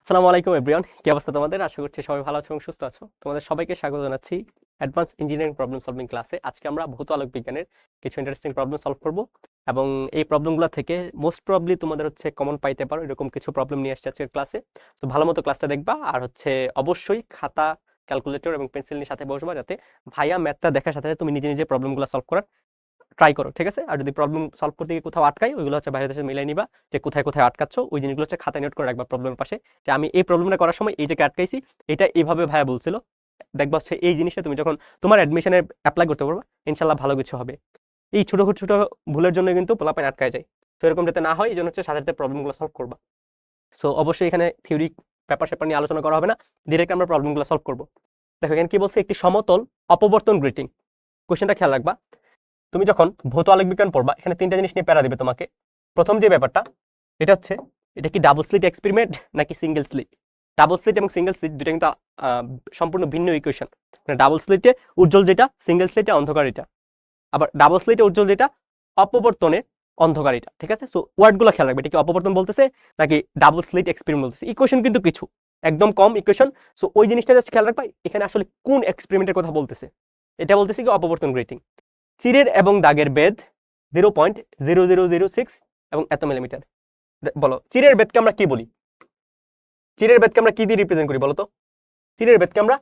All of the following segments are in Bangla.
আসসালামু আলাইকুম এভরিওয়ান, কি অবস্থা তোমাদের? আশা করছি সবাই ভালো আছো এবং সুস্থ আছো। তোমাদের সবাইকে স্বাগত জানাচ্ছি অ্যাডভান্স ইঞ্জিনিয়ারিং প্রবলেম সলভিং ক্লাসে। আজকে আমরা ভৌত আলোক বিজ্ঞানের কিছু ইন্টারেস্টিং প্রবলেম সলভ করব এবং এই প্রবলেমগুলো থেকে মোস্ট প্রবাবলি তোমাদের কমন পাইতে পারো এরকম কিছু প্রবলেম নিয়ে আসছে আজকের ক্লাসে। তো ভালো মতো ক্লাসটা দেখবা আর অবশ্যই খাতা, ক্যালকুলেটর এবং পেন্সিল নিয়ে সাথে বসবা, যাতে ভাইয়া ম্যাথটা দেখার সাথে সাথে তুমি নিজে নিজে প্রবলেমগুলো সলভ করার ট্রাই করো, ঠিক আছে? আর যদি প্রবলেম সলভ করতে গিয়ে কোথাও আটকাই, ওইগুলো বাইরের সাথে মিলাই নিবা, যে কোথায় কোথায় আটকাচ্ছ ওই জিনিসগুলো খাতায় নোট করে রাখবা প্রবলেমের পাশে, যে আমি এই প্রবলেমটা করার সময় এই জায়গায় আটকাইছি, এটা এইভাবে ভাইয়া বলছিল। দেখবা এই জিনিসটা তুমি যখন তোমার অ্যাডমিশনে অ্যাপ্লাই করতে পারবা, ইনশাল্লাহ ভালো কিছু হবে। এই ছোট ছোট ভুলের জন্য কিন্তু পোলাপাইন আটকায় যায়। তো এরকম যাতে না হয়, এই জন্য সাথে সাথে প্রবলেমগুলো সলভ করবা। সো অবশ্যই এখানে থিওরি পেপার সেপার নিয়ে আলোচনা করা হবে না, ডিরেক্ট আমরা প্রবলেমগুলো সলভ করবো। দেখো এখানে কি বলছে, একটি সমতল অপবর্তন গ্রেটিং। কোশ্চেনটা খেয়াল রাখবা, তুমি যখন ভৌত আলোক বিজ্ঞান পড়বা, এখানে তিনটা জিনিস নিয়ে প্যারা দিবে তোমাকে। প্রথম যে ব্যাপারটা, এটা এটা কি ডাবল স্লিট এক্সপেরিমেন্ট নাকি সিঙ্গেল স্লিট? ডাবল স্লিট এবং সিঙ্গেল স্লিট দুটো কিন্তু সম্পূর্ণ ভিন্ন ইকুয়েশন। মানে ডাবল স্লিটে উজ্জ্বল যেটা, সিঙ্গেল স্লিটে অন্ধকার এটা। আবার ডাবল স্লিটে উজ্জ্বল যেটা, অপবর্তনে অন্ধকার এটা, ঠিক আছে? সো ওয়ার্ডগুলো খেয়াল রাখবে, এটা কি অপবর্তন বলতেছে নাকি ডাবল স্লিট এক্সপেরিমেন্ট বলতেছে। ইকুয়েশন কিন্তু কিছু একদম কম ইকুয়েশন। সো ওই জিনিসটা জাস্ট খেয়াল রাখবা, এখানে আসলে কোন এক্সপেরিমেন্টের কথা বলতেছে। এটা বলতেছে কি অপবর্তন গ্রেটিং। চিরের এবং দাগের বেদ 0.0006 এবং এত মিলিমিটার। বলো, চিরের বেদকে আমরা কি বলি? চিরের বেদকে আমরা কি দিয়ে রিপ্রেজেন্ট করি বলো তো? চিরের বেদকে আমরা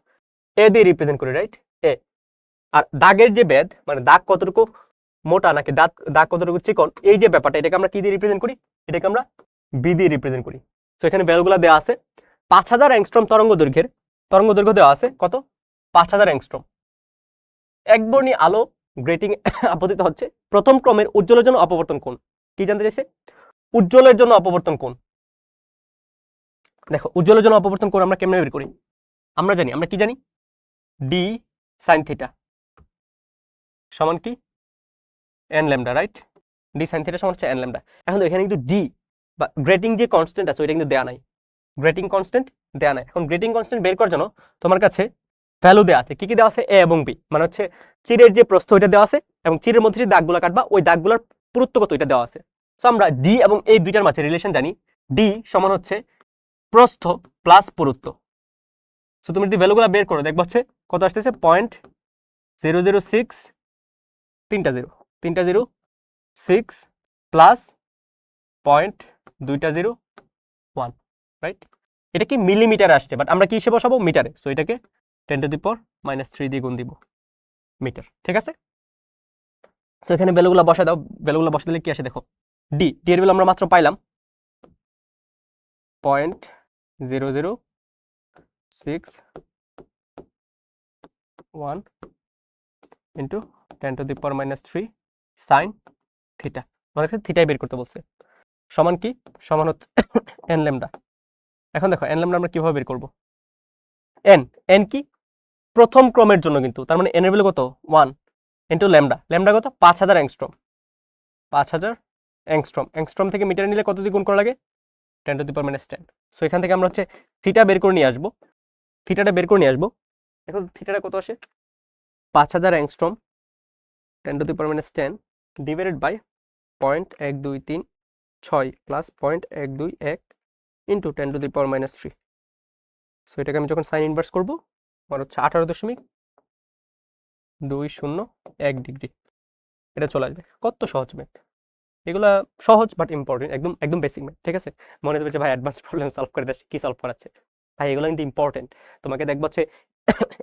এ দিয়ে রিপ্রেজেন্ট করি, রাইট? এ। আর দাগের যে বেদ, মানে দাগ কতটুকু মোটা নাকি দাগ কতটুকু চিকন, এই যে ব্যাপারটা, এটাকে আমরা কি দিয়ে রিপ্রেজেন্ট করি? এটাকে আমরা বি দিয়ে রিপ্রেজেন্ট করি। তো এখানে ভ্যালুগুলো দেওয়া আছে। 5000 অ্যাংস্ট্রম তরঙ্গ দৈর্ঘ্য দেওয়া আছে কত? 5000 অ্যাংস্ট্রম। একবর্ণী আলো গ্রেটিং আপতিত হচ্ছে। প্রথম ক্রমের উজ্জ্বলের জন্য অপবর্তন কোণ? কি জানতে চাইছে? উজ্জ্বলের জন্য অপবর্তন কোণ। দেখো উজ্জ্বলের জন্য অপবর্তন কোণ আমরা কেমনে বের করি? আমরা জানি, আমরা কি জানি? ডি সাইন থিটা সমান কি N lambda, right? D sine theta সমান হচ্ছে এন ল্যামডা। এখন এখানে কিন্তু ডি বা গ্রেটিং যে কনস্ট্যান্ট আছে ওইটা কিন্তু দেয়া নাই। গ্রেটিং কনস্ট্যান্ট দেয়া নাই। এখন গ্রেটিং কনস্ট্যান্ট বের করার জন্য তোমার কাছে ভ্যালু দেওয়া আছে। কি কি দেওয়া আছে? এ এবং বি, মানে চিরের যে প্রস্থ ওইটা দেওয়া আছে এবং চিরের মধ্যে যে দাগগুলো কাটবা ওই দাগগুলোর পুরুত্ব কত এটা দেওয়া আছে। সো আমরা ডি এবং এই দুইটার মাঝে রিলেশন জানি। ডি সমান হচ্ছে প্রস্থ প্লাস পুরুত্ব। সো তুমি যদি ভ্যালুগুলো বের করো, দেখবা কত আসতেছে? 0.006 তিনটা জিরো 6 প্লাস 0.201, রাইট? এটা কি মিলিমিটারে আসছে, বাট আমরা কি হিসেবে বসাবো? মিটারে। সো এটাকে 10⁻³ দিয়ে গুণ দিব মিটার, ঠিক আছে? সো এখানে ভ্যালুগুলো বসায় দাও। ভ্যালুগুলো বসা দিলে কি আসে দেখো। ডি এর ভ্যালু আমরা মাত্র পাইলাম 0.0061 ইন্টু 10⁻³ সাইন থিটা। আমাদের কাছে থিটাই বের করতে বলছে। সমান কি? সমান হচ্ছে এন ল্যামডা। এখন দেখো এন ল্যামডা আমরা কিভাবে বের করব? এন কি? প্রথম ক্রমের জন্য কিন্তু, তার মানে এন এর ভ্যালু কত? 1 ইন্টু ল্যামডা। ল্যামডা কত? 5000 অ্যাংস্ট্রম। 5000 অ্যাংস্ট্রম। অ্যাংস্ট্রম থেকে মিটারে নিলে কত দিয়ে গুণ করা লাগে? 10⁻10। সো এখান থেকে আমরা থিটা বের করে নিয়ে আসবো। থিটাটা বের করে নিয়ে আসবো। এখন থিটাটা কত আসে? 5000 angstrom 10⁻10 divided by 0.1236 plus 0.121 into 10⁻³ so এটাকে আমি যখন সাইন ইনভার্স করবো, আমার 18.201 ডিগ্রি এটা চলে আসবে। কত সহজ ম্যাথ! এগুলা সহজ বাট ইম্পর্টেন্ট, একদম একদম বেসিক ম্যাথ, ঠিক আছে? মনে হচ্ছে ভাই অ্যাডভান্স প্রবলেম সলভ করে দিচ্ছে, কি সলভ করাচ্ছে ভাই? এগুলো কিন্তু ইম্পর্টেন্ট। তোমাকে দেখবা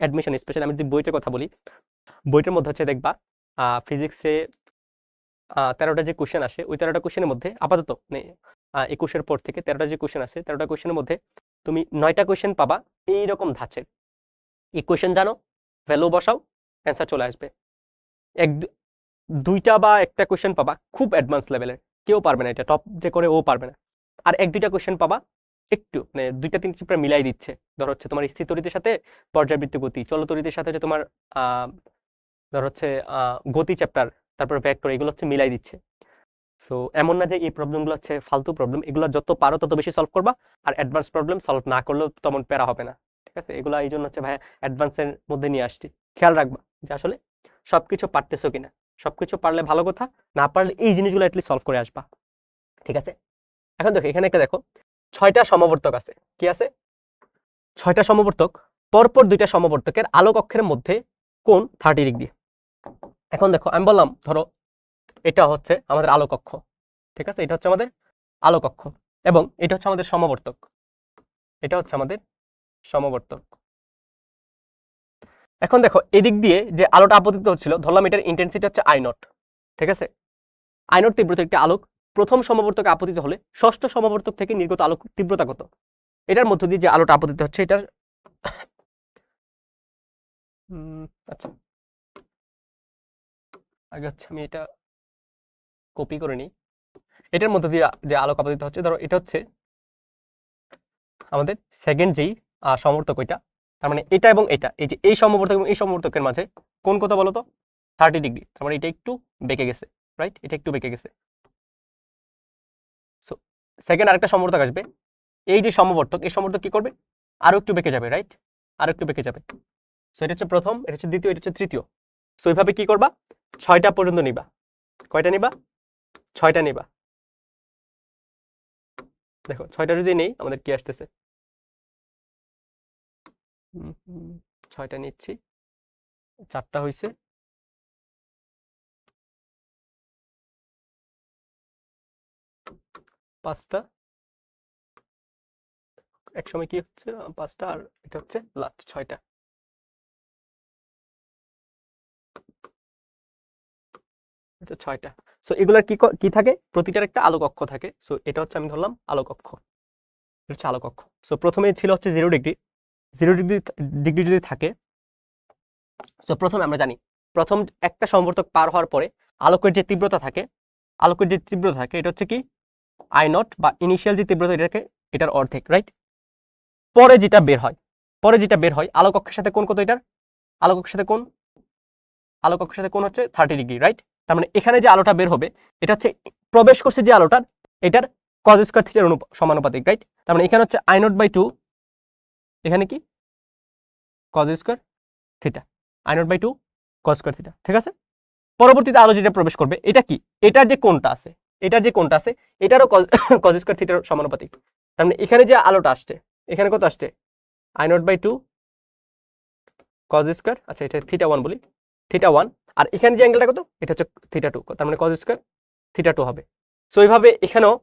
অ্যাডমিশন, স্পেশালি আমি যদি বইটার কথা বলি, বইটার মধ্যে দেখবা ফিজিক্সে 13টা যে কোশ্চেন আসে, ওই 13টা কোশ্চেনের মধ্যে আপাতত 21-এর পর থেকে 13টা যে কোশ্চেন আছে, 13টা কোশ্চেনের মধ্যে তুমি 9টা কোশ্চেন পাবা এইরকম ধাঁচের। ইকুয়েশন জানো, ভ্যালু বসাও, অ্যান্সার চলে আসবে। দুইটা বা একটা কোশ্চেন পাবা খুব অ্যাডভান্স লেভেলের, কেউ পারবে না, এটা টপ যে করে ও পারবে না। আর 1-2টা কোশ্চেন পাবা একটু, মানে 2-3 চিত্র মিলাই দিচ্ছে। ধর তোমার স্থির তড়িতের সাথে পর্যায়বৃত্ত গতি, চলতড়িতের সাথে তোমার ধর গতি চ্যাপ্টার, তারপর ভেক্টর, এগুলো মিলাই দিচ্ছে। সো এমন না যে এই প্রবলেমগুলো ফালতু প্রবলেম, এগুলো যত পারো তত বেশি সলভ করবা। আর অ্যাডভান্স প্রবলেম সলভ না করলেও তেমন প্যারা হবে না, ঠিক আছে? এগুলো এই জন্য ভাই অ্যাডভান্সের মধ্যে নিয়ে আসছি। খেয়াল রাখবা যে আসলে সবকিছু পারতেছো কিনা। সবকিছু পারলে ভালো কথা, না পারলে এই জিনিসগুলো অ্যাটলিস্ট সলভ করে আসবা, ঠিক আছে? এখন দেখো এখানে একটা দেখো, 6টা সমবর্তক আছে। কি আছে? 6টা সমবর্তক, পরপর 2টা সমবর্তকের আলোক অক্ষের মধ্যে কোণ 30 ডিগ্রি। এখন দেখো আমি বললাম ধরো এটা হচ্ছে আমাদের আলোক অক্ষ, ঠিক আছে, এটা হচ্ছে আমাদের আলোক অক্ষ এবং এটা হচ্ছে আমাদের সমবর্তক, এটা হচ্ছে আমাদের সমবর্তক। এখন দেখো এদিক দিয়ে যে আলোটা আপতিত হচ্ছিল, ধরলাম এটার ইন্টেন্সিটি হচ্ছে I0, ঠিক আছে, I0 তীব্রতার একটি আলোক প্রথম সমবর্তকে আপতিত হলে ষষ্ঠ সমবর্তক থেকে নির্গত আলোক তীব্রতা কত? এটার মধ্য দিয়ে যে আলোটা আপতিত হচ্ছে এটার আচ্ছা আগে হচ্ছে আমি এটা কপি করে নিই। এটার মধ্য দিয়ে যে আলোক আপতিত হচ্ছে, ধরো এটা হচ্ছে আমাদের সেকেন্ড যেই সমবর্তক ওইটা, তার মানে এটা এবং এটা, এই যে এই সমবর্তক এবং এই সমবর্তকের মাঝে কোণ কত বলো তো? 30 ডিগ্রি। তার মানে এটা একটু বেঁকে গেছে, রাইট, এটা একটু বেঁকে গেছে। সো সেকেন্ড আরেকটা সমবর্তক আসবে, এই যে সমবর্তক, এই সমবর্তক কি করবে? আরো একটু বেঁকে যাবে, রাইট, আরো একটু বেঁকে যাবে। সো এটা হচ্ছে প্রথম, এটা হচ্ছে দ্বিতীয়, এটা হচ্ছে তৃতীয়। সো এইভাবে কি করবা? 6টা পর্যন্ত নিবা। কয়টা নিবা? 6টা নিবা। দেখো 6টা যদি নেই আমাদের কি আসতেছে? 6টা নিচ্ছি, 4টা হইছে, 5টা, এক সময় কি হচ্ছে 5টা, আর এটা হচ্ছে লাস্ট 6টা। আচ্ছা 6টা। সো এগুলার কি থাকে? প্রতিটার একটা আলোক অক্ষ থাকে। সো এটা হচ্ছে আমি ধরলাম আলোক অক্ষ, এটা হচ্ছে আলোক অক্ষ। সো প্রথমে ছিল হচ্ছে 0 ডিগ্রি, 0 ডিগ্রি যদি থাকে, সো প্রথমে আমরা জানি প্রথম একটা সমবর্তক পার হওয়ার পরে আলোকের যে তীব্রতা থাকে, আলোকের যে তীব্রতা থাকে এটা হচ্ছে কি I0 বা ইনিশিয়াল যে তীব্রতা এটাকে, এটার অর্ধেক, রাইট। পরে যেটা বের হয়, পরে যেটা বের হয় আলোক অক্ষের সাথে কোণ কত? এটার আলোক অক্ষের সাথে কোণ, আলোক অক্ষের সাথে কোণ হচ্ছে 30 ডিগ্রি, রাইট। তার মানে এখানে যে আলোটা বের হবে এটা হচ্ছে প্রবেশ করছে যে আলোটার, এটার cos স্কয়ার থিটার সমানুপাতিক, রাইট। তার মানে এখানে হচ্ছে I0/2, এখানে কি cos square theta, I0/2 cos square theta, ঠিক আছে। পরবর্তীতে আলো যেটা প্রবেশ করবে এটা কি? এটার যে কোণটা আছে, এটার যে কোণটা আছে এটারও cos স্কয়ার থিটার সমানুপাতিক। তার মানে এখানে যে আলোটা আসছে, এখানে কত আসছে? I0/2 cos স্কয়ার, আচ্ছা এটা θ1 বলি, θ1, আর এখানে যে অ্যাঙ্গেলটা কত? এটা হচ্ছে θ2, তার মানে cos স্কয়ার θ2 হবে। সো এইভাবে এখানেও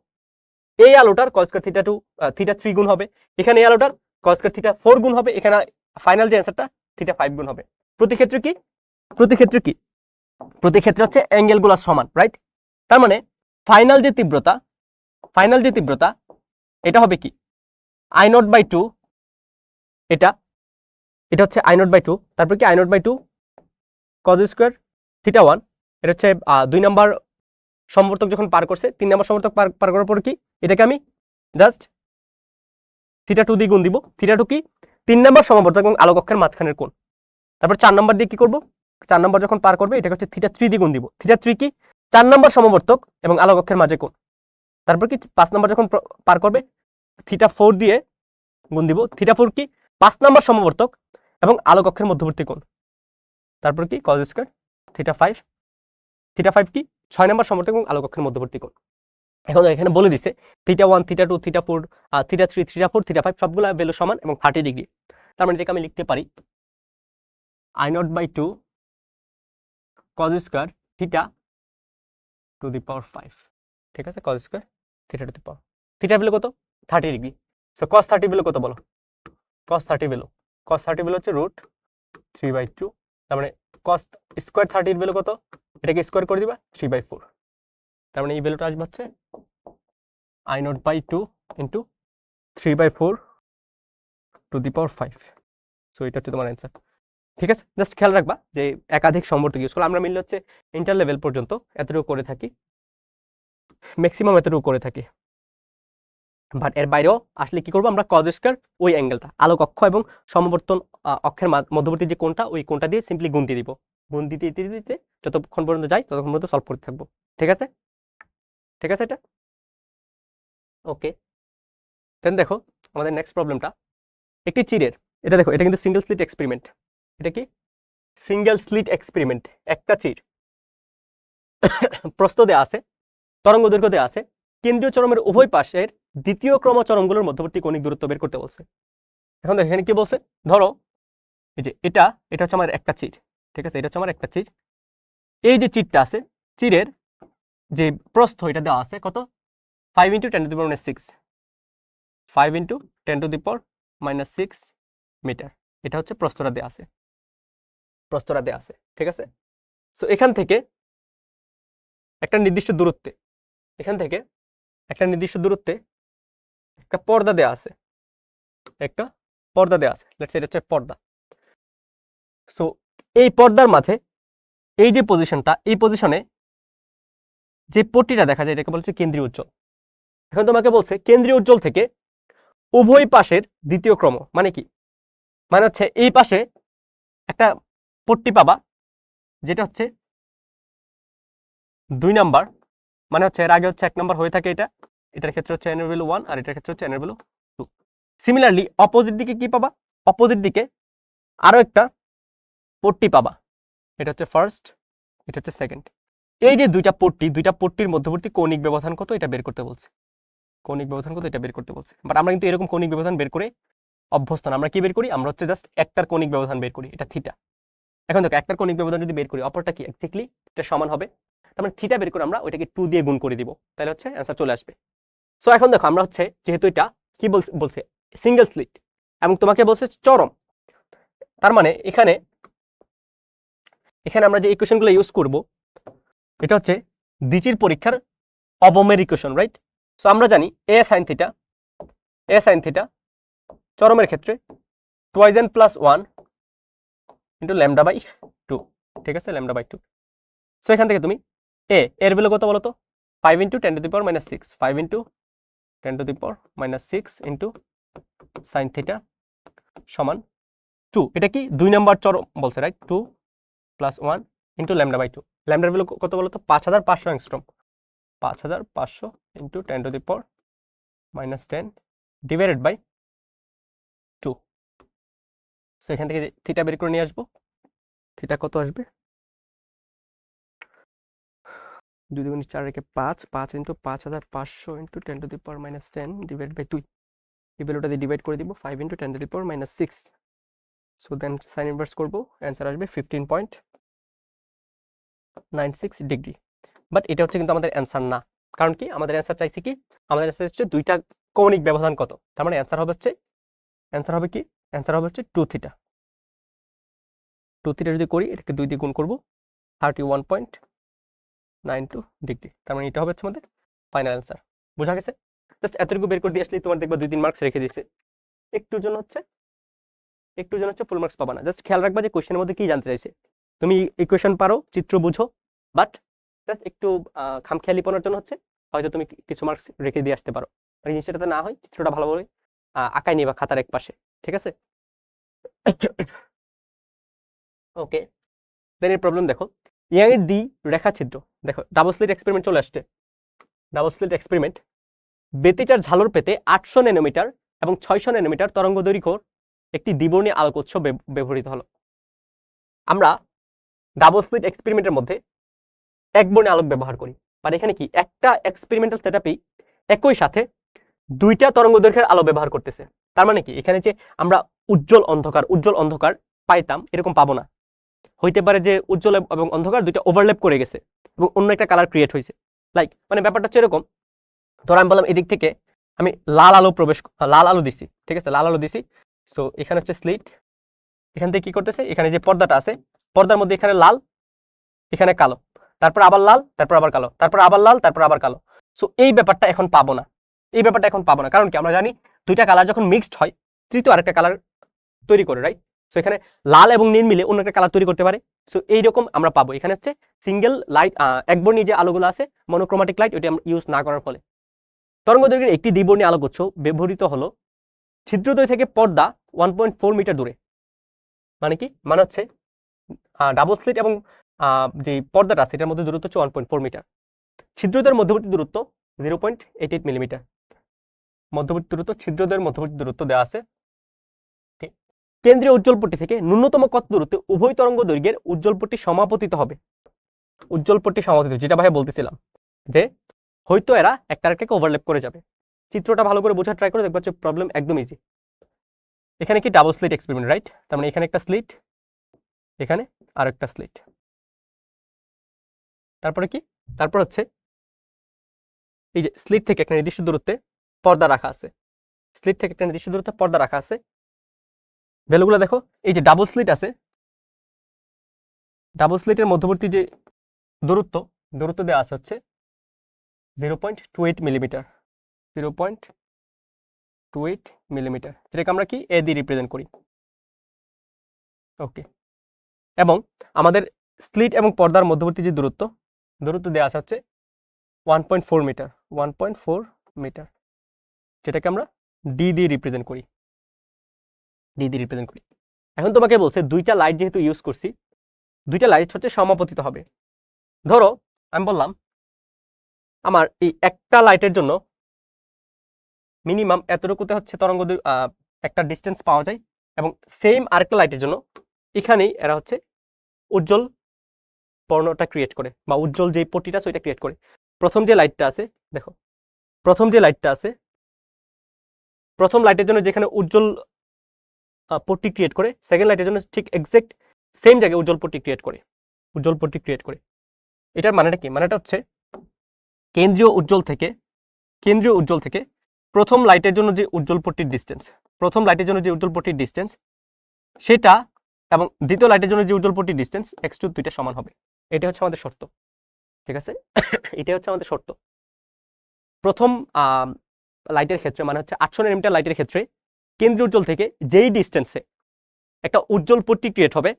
এই আলোটার cos স্কয়ার θ2 θ3 গুণ হবে, এখানে এই আলোটার cos স্কয়ার θ4 গুণ হবে, এখানে ফাইনাল যে অ্যানসারটা θ5 গুণ হবে। প্রতি ক্ষেত্রে কি? প্রতি ক্ষেত্রে কি? প্রতি ক্ষেত্রে হচ্ছে অ্যাঙ্গেলগুলো সমান, রাইট। তার মানে ফাইনাল যে তীব্রতা, ফাইনাল যে তীব্রতা এটা হবে কি? I0/2, এটা এটা হচ্ছে I0/2, তারপর কি I0/2 cos স্কয়ার θ1, এটা হচ্ছে 2 নাম্বার সমবর্তক যখন পার করছে, 3 নাম্বার সমবর্তক পার করার পর কি এটাকে আমি জাস্ট θ2 দিয়ে গুণ দিব। θ2 কি? 3 নাম্বার সমবর্তক এবং আলোক অক্ষের মাঝখানের কোণ। তারপর 4 নাম্বার দিয়ে কি করব? 4 নাম্বার যখন পার করবে এটাকে হচ্ছে θ3 দিয়ে গুণ দিব। θ3 কি? 4 নাম্বার সমবর্তক এবং আলোক অক্ষের মাঝে কোণ। তারপর কি 5 নাম্বার যখন পার করবে θ4 দিয়ে গুণ দিব। θ4 কি? 5 নাম্বার সমবর্তক এবং আলোক অক্ষের মধ্যবর্তী কোণ। তারপর কি cos স্কয়ার θ5, θ5 কি? 6 নাম্বার সমবর্তক এবং আলোক অক্ষের মধ্যবর্তী কোণ। এখন এখানে বলে দিছে θ1 θ2 θ4 θ3 θ4 θ5 সবগুলা ভ্যালু সমান এবং 30 ডিগ্রি। তার মানে এটাকে আমি লিখতে পারি I0/2 cos স্কয়ার θ5, ঠিক আছে, cos স্কয়ার θ5, থিটা ভ্যালু কত? 30 ডিগ্রি। সো cos 30 ভ্যালু কত বলো? cos 30 ভ্যালু, cos 30 ভ্যালু হচ্ছে √3/2, তার মানে cos স্কয়ার 30 এর ভ্যালু কত? এটাকে স্কয়ার করে দিবা 3/4, তার মানে এই ভ্যালুটা আসবে হচ্ছে I0/2 ইনটু 3/4 সো এটা হচ্ছে তোমার অ্যান্সার, ঠিক আছে। জাস্ট খেয়াল রাখবা যে একাধিক সমবর্তক ইউজ করলে আমরা মিললে হচ্ছে ইন্টার লেভেল পর্যন্ত এতটুকু করে থাকি, ম্যাক্সিমাম এতটুকু করে থাকি, বাট এর বাইরেও আসলে কি করবো আমরা? cos স্কয়ার ওই অ্যাঙ্গেলটা আলোক অক্ষ এবং সমবর্তন অক্ষের মধ্যবর্তী যে কোণটা, ওই কোণটা দিয়ে সিম্পলি গুণ দিয়ে দিব, গুণ দিতে দিতে দিতে যতক্ষণ পর্যন্ত যাই ততক্ষণ পর্যন্ত সলভ করতে থাকবো, ঠিক আছে, ঠিক আছে এটা ওকে। দেন দেখো আমাদের নেক্সট প্রবলেমটা একটি চিরের, এটা দেখো এটা কিন্তু সিঙ্গেল স্লিট এক্সপেরিমেন্ট, এটা কি সিঙ্গেল স্লিট এক্সপেরিমেন্ট, একটা চির, প্রস্থ দেয়া আছে, তরঙ্গ দৈর্ঘ্য দেয়া আছে, কেন্দ্রীয় চরমের উভয় পাশের দ্বিতীয় ক্রমচরণগুলোর মধ্যবর্তী কৌণিক দূরত্ব বের করতে বলছে। এখন দেখো এখানে কি বলছে, ধরো এই যে এটা হচ্ছে আমার একটা চির, ঠিক আছে, এটা হচ্ছে আমার একটা চির। এই যে চিরটা আছে, চিরের যে প্রস্থ এটা দেওয়া আছে কত, 5 × 10⁻⁶, 5 × 10⁻⁻6 মিটার। এটা হচ্ছে প্রস্থটা দেওয়া আছে, ঠিক আছে। সো এখান থেকে একটা নির্দিষ্ট দূরত্বে, একটা পর্দা দেওয়া আছে, লেটস সে এটা হচ্ছে পর্দা। সো এই পর্দার মাঝে এই যে পজিশনটা, এই পজিশনে যে পট্টিটা দেখা যায় এটাকে বলছে কেন্দ্রীয় উজ্জ্বল। এখন তোমাকে বলছে কেন্দ্রীয় উজ্জ্বল থেকে উভয় পাশের দ্বিতীয় ক্রম, মানে কি, মানে হচ্ছে এই পাশে একটা পট্টি পাবা যেটা হচ্ছে 2 নাম্বার, মানে হচ্ছে এর আগে হচ্ছে 1 নাম্বার হয়ে থাকে, এটার ক্ষেত্রে হচ্ছে n এর ভ্যালু 1 আর এটার ক্ষেত্রে হচ্ছে n এর ভ্যালু 2। সিমিলারলি অপোজিট দিকে কি পাবা, অপোজিট দিকে আরো একটা পট্টি পাবা, এটা হচ্ছে ফার্স্ট, এটা হচ্ছে সেকেন্ড। এই যে দুইটা পট্টির মধ্যবর্তী কৌণিক ব্যবধান কত এটা বের করতে বলছে, বাট আমরা কিন্তু এরকম কৌণিক ব্যবধান বের করে অভ্যস্ত না। আমরা কি বের করি, আমরা হচ্ছে জাস্ট একটার কৌণিক ব্যবধান বের করি, এটা থিটা। এখন দেখো একটার কৌণিক ব্যবধান যদি বের করি, অপরটা কি এক্স্যাক্টলি এটা সমান হবে, তার মানে থিটা বের করে আমরা ওইটাকে 2 দিয়ে গুণ করে দিব, তাহলে হচ্ছে অ্যান্সার চলে আসবে। সো এখন দেখো আমরা হচ্ছে যেহেতু এটা কি বলছে সিঙ্গেল স্লিট এবং তোমাকে বলছে চরম, তার মানে এখানে আমরা যে ইকুয়েশনগুলো ইউজ করব এটা হচ্ছে দ্বিচির পরীক্ষার অবমের ইকুয়েশন, রাইট। সো আমরা জানি a sin থিটা চরমের ক্ষেত্রে 2n + 1 × λ/2, ঠিক আছে, λ/2। সো এখান থেকে তুমি এর ভ্যালু কত বলো তো, 5 × 10⁻⁻6, 5 × 10⁻⁻6 sin থিটা সমান 2। এটা কি 2 নাম্বার চরম বলছে, রাইট, 2 + 1 × λ/2। ল্যামডার ভ্যালু কত বলো তো, 5500 অ্যাংস্ট্রম, 5500 × 10⁻⁻10 ডিভাইডেড বাই 2। সো এখান থেকে থিটা বের করে নিয়ে আসবো, থিটা কত আসবে, 2 × 4 = 5, 5 × 5500 × 10⁻⁻10 ডিভাইড বাই 2, এই ভ্যালুটা দিয়ে ডিভাইড করে দিব 5 × 10⁻⁻6। সো দেন সাইন ইনভার্স করব, অ্যান্সার আসবে 15.96 ডিগ্রি। বাট এটা হচ্ছে কিন্তু আমাদের অ্যান্সার না, কারণ কি আমাদের অ্যান্সার চাইছে কি, আমাদের অ্যান্সার হচ্ছে দুইটা কৌণিক ব্যবধান কত, তার মানে অ্যান্সার হবে কি, অ্যান্সার হবে হচ্ছে 2 থিটা। 2 থিটা যদি করি এটাকে 2 দিয়ে গুণ করব, 31.92 ডিগ্রি। তার মানে এটা হবে হচ্ছে আমাদের ফাইনাল অ্যান্সার। বোঝা গেছে? জাস্ট এতটুকু বের করে দিয়ে আসলে তোমার দেখবা 2-3 মার্কস রেখে দিয়েছে, একটুর জন্য হচ্ছে ফুল মার্কস পাবা না। জাস্ট খেয়াল রাখবা যে কোশ্চেনের মধ্যে কি জানতে চাইছে। তুমি ইকুয়েশন পারো, চিত্র বুঝো, বাট জাস্ট একটু খামখেয়ালিপনার জন্য হচ্ছে হয়তো তুমি কিছু মার্কস রেখে দিয়ে আসতে পারো, আর জিনিসটা যাতে না হয় চিত্রটা ভালোভাবে আঁকাই নিবা খাতার এক পাশে, ঠিক আছে। ওকে, দেন এর প্রবলেম দেখো, ইয়াং এর ডি রেখা ছিদ্র, দেখো ডাবল স্লিট এক্সপেরিমেন্ট চলে আসছে। ডাবল স্লিট এক্সপেরিমেন্ট, বেতিচার ঝালর পেতে 800 ন্যানোমিটার এবং 600 ন্যানোমিটার তরঙ্গ দৈর্ঘ্যর একটি দ্বিবর্ণী আলোক উৎস ব্যবহৃত হলো। আমরা ডাবল স্লিট এক্সপেরিমেন্টের মধ্যে একবর্ণী আলোক ব্যবহার করি, আর এখানে কি একটা এক্সপেরিমেন্টাল সেটআপই একই সাথে দুইটা তরঙ্গ দৈর্ঘ্যের আলো ব্যবহার করতেছে। তার মানে কি এখানে যে আমরা উজ্জ্বল অন্ধকার পাইতাম এরকম পাবো না, হইতে পারে যে উজ্জ্বল এবং অন্ধকার দুইটা ওভারল্যাপ করে গেছে এবং অন্য একটা কালার ক্রিয়েট হয়েছে। লাইক মানে ব্যাপারটা হচ্ছে এরকম, ধরো আমি বললাম এদিক থেকে আমি লাল আলো দিছি, ঠিক আছে, লাল আলো দিছি। সো এখানে হচ্ছে স্লিট, এখান থেকে কি করতেছে, এখানে যে পর্দাটা আছে পর্দার মধ্যে এখানে লাল, এখানে কালো, তারপর আবার লাল, তারপর আবার কালো, তারপর আবার লাল, তারপর আবার কালো। সো এই ব্যাপারটা এখন পাবো না, কারণ কি আমরা জানি দুইটা কালার যখন মিক্সড হয় তৃতীয় আরেকটা কালার তৈরি করে, রাইট। সো এখানে লাল এবং নীল মিলে অন্য একটা কালার তৈরি করতে পারে। সো এইরকম আমরা পাবো, এখানে হচ্ছে সিঙ্গেল লাইট একবর্ণী যে আলোগুলো আছে মনোক্রোমাটিক লাইট, ওইটা আমরা ইউজ না করার ফলে তরঙ্গ দৈর্ঘ্যের একটি দ্বিবর্ণী আলোক উৎস ব্যবহৃত হলো ছিদ্রদ্বয় থেকে পর্দা 1.4 মিটার দূরে। মানে কি, মানে হচ্ছে ডাবল স্লিট এবং যে পর্দাটা আছে এটার মধ্যে দূরত্ব হচ্ছে 1.4 মিটার, ছিদ্রদ্বয়ের মধ্যবর্তী দূরত্ব 0.88 মিলিমিটার, ছিদ্রদ্বয়ের মধ্যবর্তী দূরত্ব দেওয়া আছে। কেন্দ্রীয় উজ্জ্বল পট্টি থেকে ন্যূনতম কত দূরত্বে উভয় তরঙ্গ দৈর্ঘ্যের উজ্জ্বল পট্টি সমাপতিত হবে। যেটা ভাই বলতেছিলাম যে হয়তো এরা একটা আরেকটাকে ওভারল্যাপ করে যাবে। চিত্রটা ভালো করে বোঝার ট্রাই করে, দেখবা হচ্ছে প্রবলেম একদম ইজি। এখানে কি ডাবল স্লিট এক্সপেরিমেন্ট, রাইট? তার মানে এখানে একটা স্লিট, এখানে আর একটা স্লিট। তারপরে কি, তারপর হচ্ছে এই যে স্লিট থেকে একটা নির্দিষ্ট দূরত্বে পর্দা রাখা আছে, স্লিট থেকে একটা নির্দিষ্ট দূরত্বে পর্দা রাখা আছে। ভ্যালুগুলো দেখো, এই যে ডাবল স্লিট আছে, ডাবল স্লিটের মধ্যবর্তী যে দূরত্ব, দূরত্ব দেওয়া আছে হচ্ছে 0.28 মিলিমিটার, 0.28 মিলিমিটার, যেটাকে আমরা কি এ দিয়ে রিপ্রেজেন্ট করি। ওকে, এবং আমাদের স্লিট এবং পর্দার মধ্যবর্তী যে দূরত্ব, দূরত্ব দেওয়া আছে হচ্ছে 1.4 মিটার, 1.4 মিটার, যেটাকে আমরা ডি দিয়ে রিপ্রেজেন্ট করি, ডি দিয়ে রিপ্রেজেন্ট করি। এখন তোমাকে বলছে দুইটা লাইট যেহেতু ইউজ করছি, দুইটা লাইট হচ্ছে সমাপতিত হবে। ধরো আমি বললাম আমার এই একটা লাইটের জন্য মিনিমাম এতটুকুতে হচ্ছে তরঙ্গ একটা ডিস্টেন্স পাওয়া যায়, এবং সেম আরেকটা লাইটের জন্য এখানেই এরা হচ্ছে উজ্জ্বল বর্ণটা ক্রিয়েট করে, বা উজ্জ্বল যে পট্টিটা আছে ওইটা ক্রিয়েট করে। প্রথম যে লাইটটা আছে, দেখো প্রথম যে লাইটটা আছে, প্রথম লাইটের জন্য যেখানে উজ্জ্বল পট্টি ক্রিয়েট করে, সেকেন্ড লাইটের জন্য ঠিক এক্সাক্ট সেম জায়গায় উজ্জ্বল পট্টি ক্রিয়েট করে, উজ্জ্বল পট্টি ক্রিয়েট করে। এটার মানেটা কি? মানেটা হচ্ছে কেন্দ্রীয় উজ্জ্বল থেকে, কেন্দ্রীয় উজ্জ্বল থেকে প্রথম লাইটের জন্য যে উজ্জ্বল পট্টির ডিস্টেন্স, প্রথম লাইটের জন্য যে উজ্জ্বল পট্টির ডিস্টেন্স সেটা, এবং দ্বিতীয় লাইটের জন্য যে উজ্জ্বল পট্টির ডিস্টেন্স x2 দুইটা সমান হবে। এটা হচ্ছে আমাদের শর্ত, ঠিক আছে? এটাই হচ্ছে আমাদের শর্ত। প্রথম লাইটের ক্ষেত্রে মানে হচ্ছে 800 ন্যানোমিটার লাইটের ক্ষেত্রে কেন্দ্রীয় উজ্জ্বল থেকে যেই ডিস্টেন্সে একটা উজ্জ্বল পট্টি ক্রিয়েট হবে,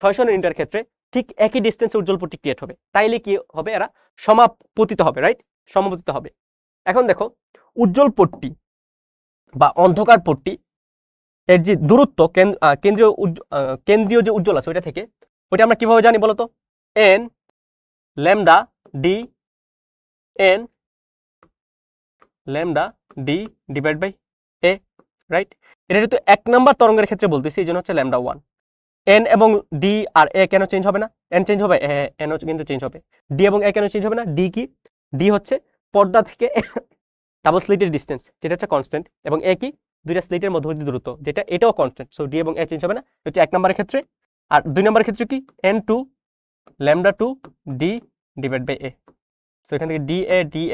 600 ন্যানোমিটার ক্ষেত্রে ঠিক একই ডিস্টেন্সে উজ্জ্বল পট্টি ক্রিয়েট হবে। তাইলে কি হবে? এরা সমাপতিত হবে, রাইট? সমাপতিত হবে। এখন দেখো উজ্জ্বল পট্টি বা অন্ধকার পট্টি এর যে দূরত্ব কেন্দ্রীয় যে উজ্জ্বল আছে ওইটা থেকে, ওইটা আমরা কিভাবে জানি বলতো? N lambda D, N lambda D divide by A, right? এটা যেহেতু 1 নাম্বার তরঙ্গের ক্ষেত্রে বলতেছি, এই জন্য হচ্ছে ল্যামডা 1। এন এবং ডি আর এ কেন চেঞ্জ হবে না? এন চেঞ্জ হবে, এনও কিন্তু চেঞ্জ হবে। ডি এবং এ কেন চেঞ্জ হবে না? ডি কি? ডি হচ্ছে পর্দা থেকে ডাবল স্লিটের ডিস্টেন্স, যেটা হচ্ছে কনস্ট্যান্ট, এবং এ কি? দুইটা স্লিটের মধ্যবর্তী দূরত্ব, যেটা এটাও কনস্ট্যান্ট। সো ডি এবং এ চেঞ্জ হবে না, হচ্ছে 1 নম্বরের ক্ষেত্রে। আর 2 নম্বরের ক্ষেত্রে কি? n2 lambda 2 D divide by A. So এখান থেকে ডি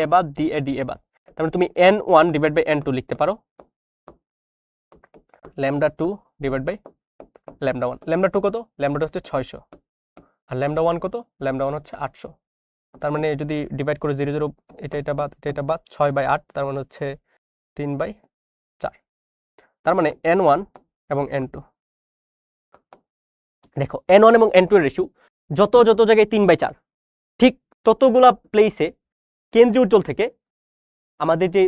এ বাদ, ডি এ বাদ। তারপরে তুমি n1 ডিভাইড বাই n2 লিখতে পারো, lambda 2 divide by lambda 1। Lambda 2 কত? ল্যামডা 2 হচ্ছে 600, আর ল্যামডা 1 কত? ল্যামডা 1 হচ্ছে 800। তার মানে যদি ডিভাইড করে 0 0, এটা বাদ, এটা বাদ, 6/8, তার মানে হচ্ছে 3/4। তার মানে n1 এবং n2, দেখো n1 এবং n2 এর রেশিও যত যত জায়গায় 3/4, ঠিক ততগুলা প্লেসে কেন্দ্রীয় উজ্জ্বল থেকে আমাদের যে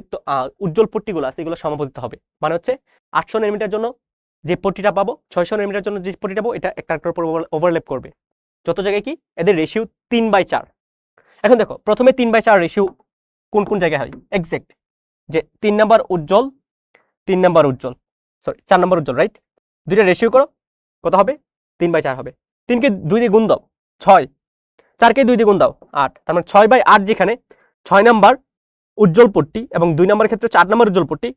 উজ্জ্বল পট্টিগুলো আছে এগুলো সমাপতিত হবে। মানে হচ্ছে 800 ন্যানোমিটার জন্য যে পট্টিটা পাবো, 600 ন্যানোমিটার জন্য যে পট্টিটা পাবো, এটা একটা একটার উপর ওভারল্যাপ করবে। যত জায়গায় কি এদের রেশিও 3/4। এখন দেখো প্রথমে 3/4 রেশিও কোন কোন জায়গায় হয় এক্সাক্ট, যে 3 নাম্বার উজ্জ্বল, 3 নাম্বার উজ্জ্বল, সরি 4 নাম্বার উজ্জ্বল, রাইট? দুইটা রেশিও করো, কত হবে? 3/4 হবে। 3 কে 2 দিয়ে গুণ দাও 6, 4 কে 2 দিয়ে গুণ দাও 8, তার মানে 6/8, যেখানে 6 নাম্বার উজ্জ্বল পট্টি এবং 2 নাম্বার ক্ষেত্রে 4 নাম্বার উজ্জ্বল পট্টি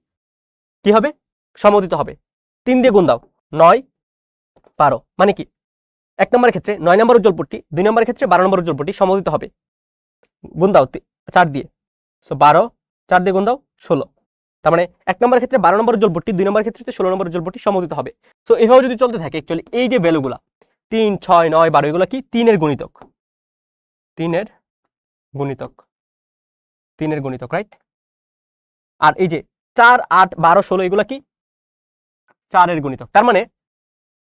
কি হবে? সমতিত হবে। 3 দিয়ে গুণ দাও 9, 12, মানে কি 1 নম্বরের ক্ষেত্রে 9 নম্বর উজ্জ্বল পট্টি, 2 নম্বরের ক্ষেত্রে 12 নম্বর উজ্জ্বল পট্টি সমতিত হবে। গুণ দাও 4 দিয়ে, সো 12, 4 দিয়ে গুণ দাও 16। তার মানে 1 নম্বরের ক্ষেত্রে 12 নম্বর উজ্জ্বল পট্টি, 2 নম্বরের ক্ষেত্রে 16 নম্বর উজ্জ্বল পট্টি সমতিত হবে। সো এভাবে যদি চলতে থাকে, অ্যাকচুয়ালি এই যে ভ্যালুগুলা 3, 6, 9, 12 এগুলো কি 3 এর গুণিতক, 3 এর গুণিতক, 3 এর গুণিতক, রাইট? আর এই যে 4, 8, 12, 16 এগুলো কি 4 এর গুণিতক। তার মানে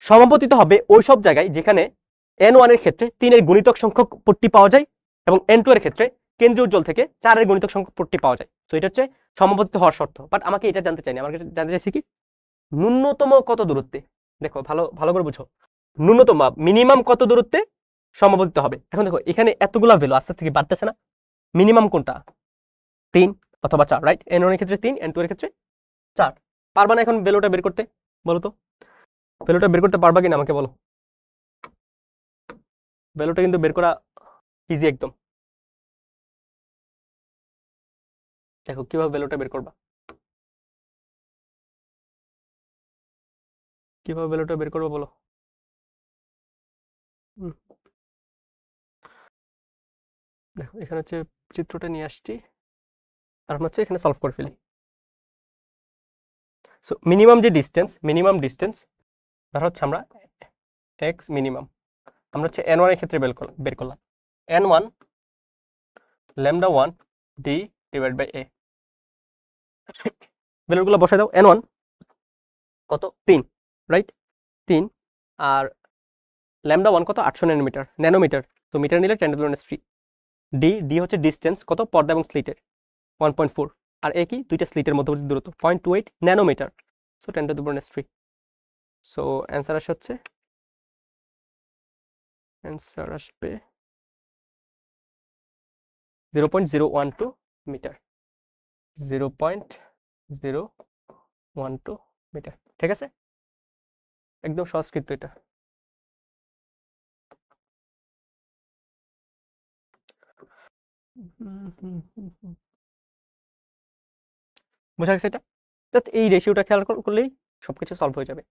সমাপতিত হবে ওই সব জায়গায় যেখানে n1 এর ক্ষেত্রে 3 এর গুণিতক সংখ্যক পট্টি পাওয়া যায়, এবং n2 এর ক্ষেত্রে কেন্দ্রীয় উজ্জ্বল থেকে 4 এর গুণিতক সংখ্যক পট্টি পাওয়া যায়। তো এটা হচ্ছে সমাপতিত হওয়ার শর্ত। বাট আমাকে এটা জানতে চাইনি, আমাকে জানতে চাইছি কি ন্যূনতম কত দূরত্বে। দেখো ভালো ভালো করে বুঝো, ন্যূনতম মিনিমাম কত দূরত্বে সমাপতিত হবে। এখন দেখো এখানে এতগুলা ভ্যালু আস্তে থেকে বাড়তেছে না, মিনিমাম কোনটা? 3 অথবা 4, রাইট? n1 এর ক্ষেত্রে 3, n2 এর ক্ষেত্রে 4। পারবা না এখন ভ্যালুটা বের করতে? বলো তো ভ্যালুটা বের করতে পারবা কিনা আমাকে বলো। ভ্যালুটা কিন্তু বের করা ইজি একদম। দেখো কিভাবে ভ্যালুটা বের করবা। কিভাবে ভ্যালুটা বের করবো বলো? হুম, দেখো এখানে হচ্ছে চিত্রটা নিয়ে আসছি, আর আমরা হচ্ছে এখানে সলভ করে ফেলি। সো মিনিমাম ডিস্টেন্স ধরো হচ্ছে আমরা এক্স মিনিমাম, আমরা হচ্ছে এন ওয়ান এর ক্ষেত্রে বের করলাম n one lambda one d divide by a. ভ্যালুগুলো বসাই দাও। এন ওয়ান কত? 3, রাইট? 3। আর ল্যামডা ওয়ান কত? 800 ন্যানোমিটার, তো মিটার নিলে 10⁻³ ডি হচ্ছে ডিস্টেন্স কত? পর্দা এবং স্লিটের 1.4, আর এ কি? দুইটা স্লিটের মধ্যবর্তী দূরত্ব 0.28 ন্যানোমিটার, সো 10⁻³। সো অ্যান্সার আসবে 0.012 মিটার, 0.012 মিটার। ঠিক আছে, একদম সহজ কিন্তু এটা। বোঝা গেছে এটা? জাস্ট এই রেশিওটা খেয়াল করলেই সবকিছু সলভ হয়ে যাবে।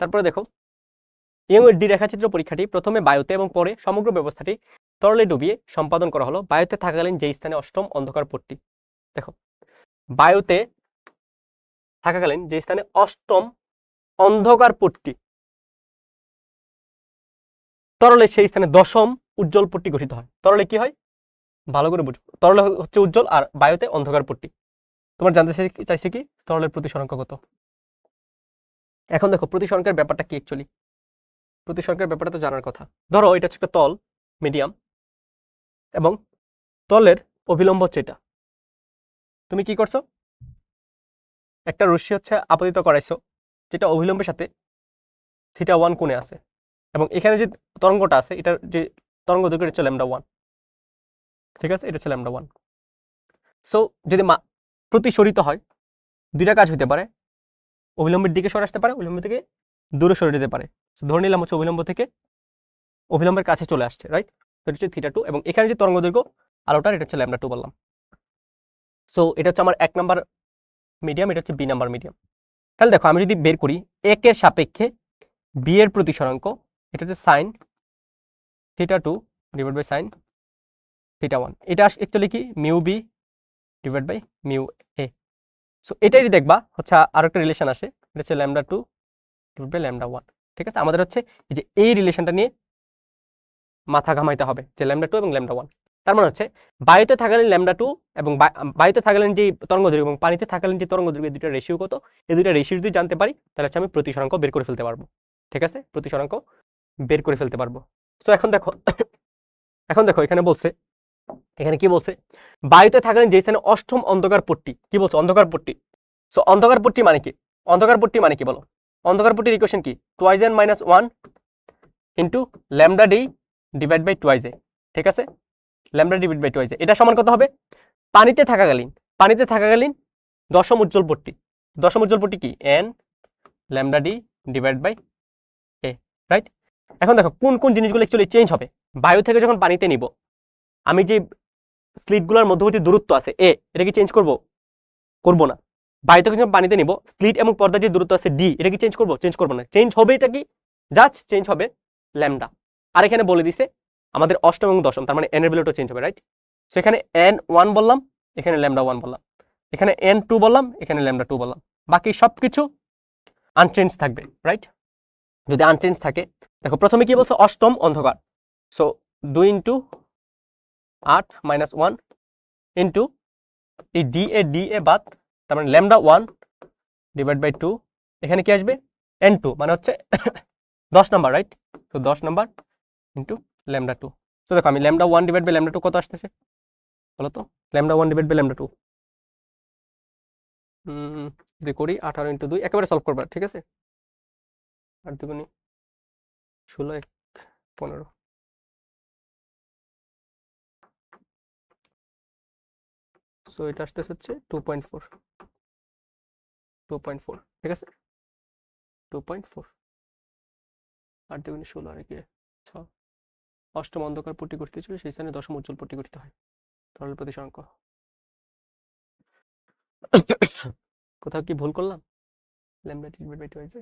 তারপরে দেখো, ডি রেখাচিত্র পরীক্ষাটি প্রথমে বায়ুতে এবং পরে সমগ্র ব্যবস্থাটি তরলে ডুবিয়ে সম্পাদন করা হলো বায়ুতে থাকাকালীন যে স্থানে অষ্টম অন্ধকার পট্টি। দেখো, বায়ুতে থাকাকালীন যে স্থানে অষ্টম অন্ধকার পট্টি, তরলে সেই স্থানে দশম উজ্জ্বল পট্টি গঠিত হয়। তরলে কি হয় ভালো করে বুঝো, তরলে হচ্ছে উজ্জ্বল আর বায়ুতে অন্ধকার পট্টি। তোমার জানতে চাইছে কি তরলের প্রতিসরাঙ্ক কত। এখন দেখো প্রতিসরাঙ্কের ব্যাপারটা কি অ্যাকচুয়ালি, প্রতিসরাঙ্কের ব্যাপারটা তো জানার কথা। ধরো এটা হচ্ছে একটা তল মিডিয়াম, এবং তলের অভিলম্ব হচ্ছে এটা। তুমি কি করছো, একটা রশ্মি হচ্ছে আপতিত করাইছো যেটা অভিলম্বের সাথে θ1 কোণে আছে, এবং এখানে যে তরঙ্গটা আছে এটার যে তরঙ্গ দৈর্ঘ্য হচ্ছে λ1। ঠিক আছে, এটা হচ্ছে λ1। সো যদি প্রতিসরিত হয় দুইটা কাজ হইতে পারে, অভিলম্বের দিকে সরে আসতে পারে, অভিলম্ব থেকে দূরে সরে যেতে পারে। ধরে নিলাম হচ্ছে অভিলম্ব থেকে অভিলম্বের কাছে চলে আসছে, রাইট? এটা হচ্ছে θ2, এবং এখানে যে তরঙ্গ দৈর্ঘ্য আলোটার এটা হচ্ছে λ2 বললাম। সো এটা হচ্ছে আমার 1 নাম্বার মিডিয়াম, এটা হচ্ছে বি নাম্বার মিডিয়াম। তাহলে দেখো আমি যদি বের করি একের সাপেক্ষে বি এর প্রতিসরাঙ্ক, এটা হচ্ছে সাইন θ2 ডিভাইড বাই সাইন θ1, এটা অ্যাকচুয়ালি কি mu B divide by mu A. So এটাই দেখবা হচ্ছে আর একটা রিলেশন আসে, এটা হচ্ছে λ2 ডিভাইড বাই λ1। ঠিক আছে, আমাদের হচ্ছে এই রিলেশনটা নিয়ে মাথা ঘামাইতে হবে, যে λ2 এবং λ1। তার মানে হচ্ছে বায়ুতে থাকালীন λ2 এবং বায়ুতে থাকালীন যে তরঙ্গ দৈর্ঘ্য এবং পানিতে থাকালীন যে তরঙ্গ দৈর্ঘ্য, দুইটা রেশিও কত, এই দুইটা রেশিও যদি জানতে পারি তাহলে হচ্ছে আমি প্রতিসরাঙ্ক বের করে ফেলতে পারবো। ঠিক আছে, প্রতিসরাঙ্ক বের করে ফেলতে পারবো। সো এখন দেখো এখানে বলছে, এখানে কি বলছে, বায়ুতে থাকালীন যে স্থানে অষ্টম অন্ধকার পট্টি, কি বলছে? অন্ধকার পট্টি। সো অন্ধকার পট্টি মানে কি? অন্ধকার পট্টি মানে কি বলো? অন্ধকার পট্টির ইকুয়েশন কি? 2n-1 into lambda D divide by 2a। ঠিক আছে, ল্যামডা ডিভাইড বাই 2a, এটা সমান কত হবে? পানিতে থাকাকালীন দশম উজ্জ্বল পট্টি। দশম উজ্জ্বল পট্টি কি? n lambda D divide by a, right? এখন দেখো কোন কোন জিনিসগুলো অ্যাকচুয়ালি চেঞ্জ হবে। বায়ু থেকে যখন পানিতে নিব, আমি যে স্লিটগুলোর মধ্যবর্তী দূরত্ব আছে এ, এটা কি চেঞ্জ করব না। বায়ু থেকে যখন পানিতে নিব, স্লিট এবং পর্দার যে দূরত্ব আছে ডি, এটা কি চেঞ্জ করব না। চেঞ্জ হবে এটা কি? জাস্ট চেঞ্জ হবে ল্যামডা। আর এখানে বলে দিছে আমাদের অষ্টম এবং দশম, তার মানে এন এর ভ্যালুটা চেঞ্জ হবে, রাইট? সো এখানে n1 বললাম, এখানে λ1 বললাম, এখানে n2 বললাম, এখানে λ2 বললাম, বাকি সবকিছু আনচেঞ্জ থাকবে, রাইট? যদি আনচেঞ্জ থাকে, দেখো প্রথমে কি বলছে? অষ্টম অন্ধকার। সো 2 ইন্টু 8 মাইনাস 1 ইন্টু এই ডি এ বাদ, তার মানে λ1 ডিভাইড বাই 2, এখানে কি আসবে? n2 মানে হচ্ছে 10 নাম্বার, রাইট? তো 10 নাম্বার ইন্টু λ2। তো দেখো আমি λ1 ডিভাইড বাই λ2 কত আসতেছে বলো তো? λ1 ডিভাইড বাই λ2 যদি করি 18 ইন্টু 2, একেবারে সলভ করবা, ঠিক আছে? 8 দুগুণে 16, 1 15। সো এটা আসতেছে হচ্ছে 2.4, ঠিক আছে? 2.4, 8 দুগুণে 16 আর একে 6। অষ্টম অন্ধকার পট্টি গঠিত ছিল, সেই স্থানে দশম উজ্জ্বল পট্টি গঠিত হয়। তাহলে প্রতিসরাঙ্ক কোথাও কি ভুল করলাম? ল্যামডা ডিভাইড বাই 2 আছে।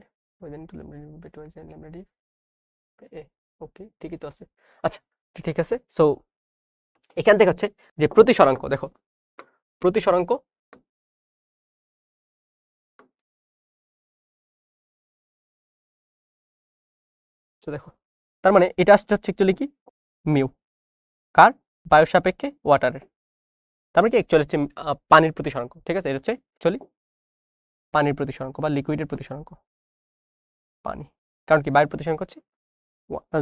ওকে, ঠিকই তো আছে। আচ্ছা, ঠিক আছে। সো এখান থেকে হচ্ছে যে প্রতিসরাঙ্ক, দেখো প্রতিসরাঙ্ক দেখো, তার মানে এটা আসছে হচ্ছে অ্যাকচুয়ালি কি মিউ, কার? বায়ুর সাপেক্ষে ওয়াটারের। তার মানে কি অ্যাকচুয়ালি হচ্ছে পানির প্রতিসরাঙ্ক। ঠিক আছে, এটা হচ্ছে অ্যাকচুয়ালি পানির প্রতিসরাঙ্ক বা লিকুইডের প্রতিসরাঙ্ক, পানি। কারণ কি বায়ুর প্রতিসরাঙ্ক হচ্ছে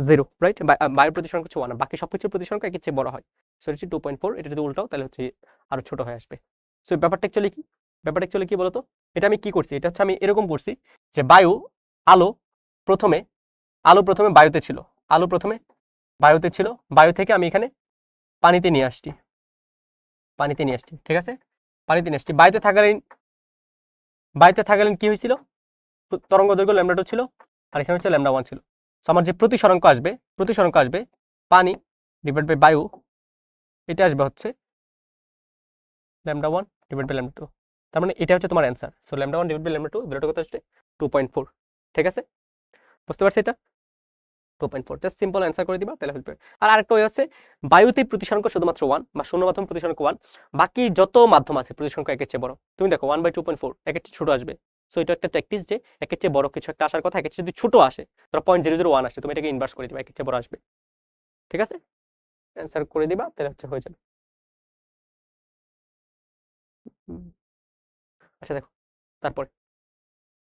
0, রাইট? বায়ুর প্রতিসরাঙ্ক হচ্ছে 1, বাকি সবকিছুর প্রতিসরাঙ্ক একের চেয়ে বড় হয়। সো এটা হচ্ছে 2.4। এটা যদি উল্টাও তাহলে হচ্ছে আরো ছোট হয়ে আসবে। সো ব্যাপারটা অ্যাকচুয়ালি কি? ব্যাপারটা অ্যাকচুয়ালি কি বলতো? এটা আমি কি করছি? এটা হচ্ছে আমি এরকম করছি যে আলো প্রথমে বায়ুতে ছিল, আলো প্রথমে বায়ুতে ছিল, বায়ু থেকে আমি এখানে পানিতে নিয়ে আসছি, ঠিক আছে? পানিতে নিয়ে আসছি। বায়ুতে থাকাকালীন কি হয়েছিল? তরঙ্গ দৈর্ঘ্য λ2 ছিল, আর এখানে হচ্ছে λ1 ছিল। সো আমার যে প্রতিসরাঙ্ক আসবে পানি ডিভাইড বাই বায়ু, এটা আসবে হচ্ছে λ1 ডিভাইড বাই λ2। তার মানে এটা হচ্ছে তোমার অ্যান্সার। সো λ1 ডিভাইড বাই λ2, ভ্যালুটা কত আসছে? 2.4। ঠিক আছে, বুঝতে পারছি এটা? 2.4, জাস্ট সিম্পল অ্যান্সার করে দিবা তাহলে হয়ে। আর আরেকটা ওয়ে হচ্ছে বায়ুতে প্রতিসরাঙ্ক শুধুমাত্র 1 বা শূন্য মাধ্যম প্রতিসরাঙ্ক 1, বাকি যত মাধ্যম আছে প্রতিসরাঙ্ক একের চেয়ে বড়। তুমি দেখো 1/2.4 একের চেয়ে ছোট আসবে। সো এটা একটা প্র্যাকটিস যে একের চেয়ে বড় কিছু একটা আসার কথা, একের চেয়ে যদি ছোট আসে, ধরো 0.001 আসে, তুমি এটাকে ইনভার্স করে দিবা, একের চেয়ে বড় আসবে। ঠিক আছে, অ্যান্সার করে দিবা তাহলে হচ্ছে হয়ে যাবে। আচ্ছা দেখো, তারপরে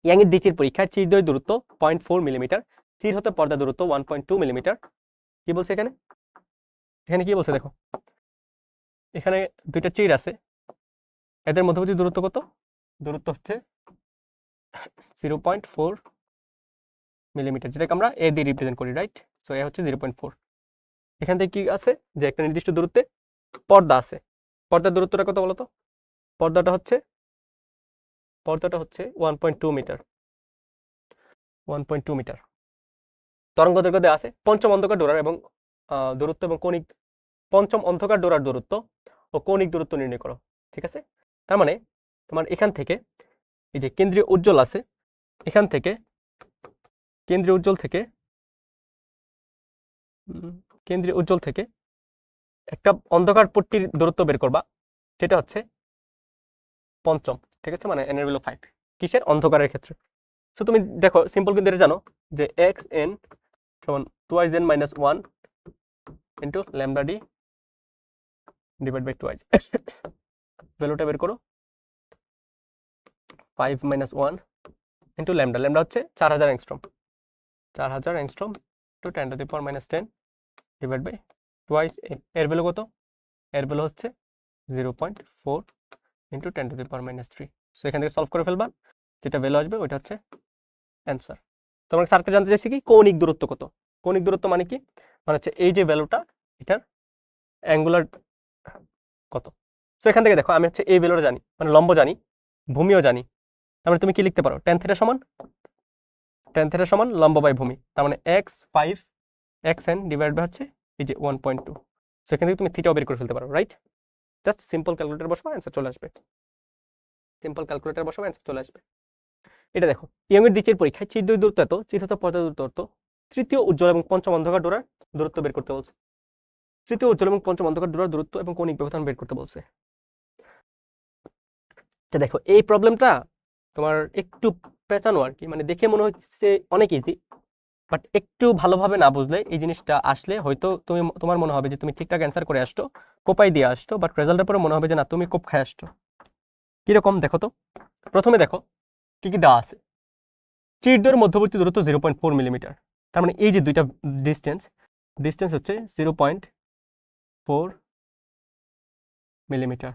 ইয়াংয়ের ডিচির পরীক্ষায় চিরদ্বয় দূরত্ব 0.4 মিলিমিটার, চির হতে পর্দা দূরত্ব 1.2 মিলিমিটার। কি বলছে এখানে? এখানে কি বলছে দেখো, এখানে দুইটা চির আছে, এদের মধ্যবর্তী দূরত্ব কত? দূরত্ব হচ্ছে 0.4 মিলিমিটার, যেটাকে আমরা এ দিয়ে রিপ্রেজেন্ট করি, রাইট? সো এ হচ্ছে 0.4। এখান থেকে কি আছে যে একটা নির্দিষ্ট দূরত্বে পর্দা আছে। পর্দার দূরত্বটা কত বলতো? পর্দাটা হচ্ছে 1.2 মিটার। 1.2 মিটার তরঙ্গ দৈর্ঘ্য দেওয়া আছে। পঞ্চম অন্ধকার ডোরার এবং দূরত্ব এবং কৌণিক, পঞ্চম অন্ধকার ডোরার দূরত্ব ও কৌণিক দূরত্ব নির্ণয় করো। ঠিক আছে, তার মানে তোমার এখান থেকে এই যে কেন্দ্রীয় উজ্জ্বল আছে, এখান থেকে কেন্দ্রীয় উজ্জ্বল থেকে একটা অন্ধকার পট্টির দূরত্ব বের করবা, সেটা হচ্ছে পঞ্চম। ঠিক আছে, মানে n এর ভ্যালু 5 কিসের? অন্ধকারের ক্ষেত্রে। সো তুমি দেখো সিম্পল কিন্তু এটা জানো যে xn সমান 2n - 1 into λd divide by 2i। ভ্যালুটা বের করো, 5 - 1 ইন্টু ল্যামডা হচ্ছে 4000 angstrom, 4000 angstrom to 10⁻⁻10 divide by 2i। এর ভ্যালু কত? এর ভ্যালু হচ্ছে 0.4 ইন্টু 10⁻³ সো এখান থেকে সলভ করে ফেলবা, যেটা ভ্যালু আসবে ওইটা হচ্ছে অ্যান্সার। তোমার স্যারকে জানতে চাইছি কি কৌণিক দূরত্ব কত। কৌণিক দূরত্ব মানে কি? মানে হচ্ছে এই যে ভ্যালুটা, এটার অ্যাঙ্গুলার কত। সো এখান থেকে দেখো আমি হচ্ছে এই ভ্যালুটা জানি, মানে লম্ব জানি, ভূমিও জানি। তার মানে তুমি কি লিখতে পারো? tan θ সমান লম্ব বাই ভূমি। তার মানে x5 xn ডিভাইড বাই হচ্ছে এই যে 1.2। সো এখান থেকে তুমি থিটাও বের করে ফেলতে পারো, রাইট? জাস্ট সিম্পল ক্যালকুলেটর বসাবো, অ্যান্সার চলে আসবে। এটা দেখো, ইয়ংয়ের দ্বিতীয় পরীক্ষায় চিরদ্বয় দূরত্ব এত, চির হতে পর্দা দূরত্ব, তৃতীয় উজ্জ্বল এবং পঞ্চম অন্ধকার ডোরার দূরত্ব বের করতে বলছে। তৃতীয় উজ্জ্বল এবং পঞ্চম অন্ধকার ডোরার দূরত্ব এবং কৌণিক ব্যবধান বের করতে বলছে। দেখো এই প্রবলেমটা তোমার একটু পেঁচানো আর কি, মানে দেখে মনে হচ্ছে অনেক ইজি, বাট একটু ভালোভাবে না বুঝলে এই জিনিসটা আসলে হয়তো তোমার মনে হবে যে তুমি ঠিকঠাক অ্যান্সার করে আসছো, কোপাই দিয়ে আসছো, বাট রেজাল্টের পরে মনে হবে যে না তুমি কোপ খায় আসছো। কিরকম দেখো তো, প্রথমে দেখো কি কি দেওয়া আছে। চিরদ্বয়ের মধ্যবর্তী দূরত্ব 0.4 মিলিমিটার। তার মানে এই যে দুইটা ডিস্টেন্স হচ্ছে 0.4 মিলিমিটার।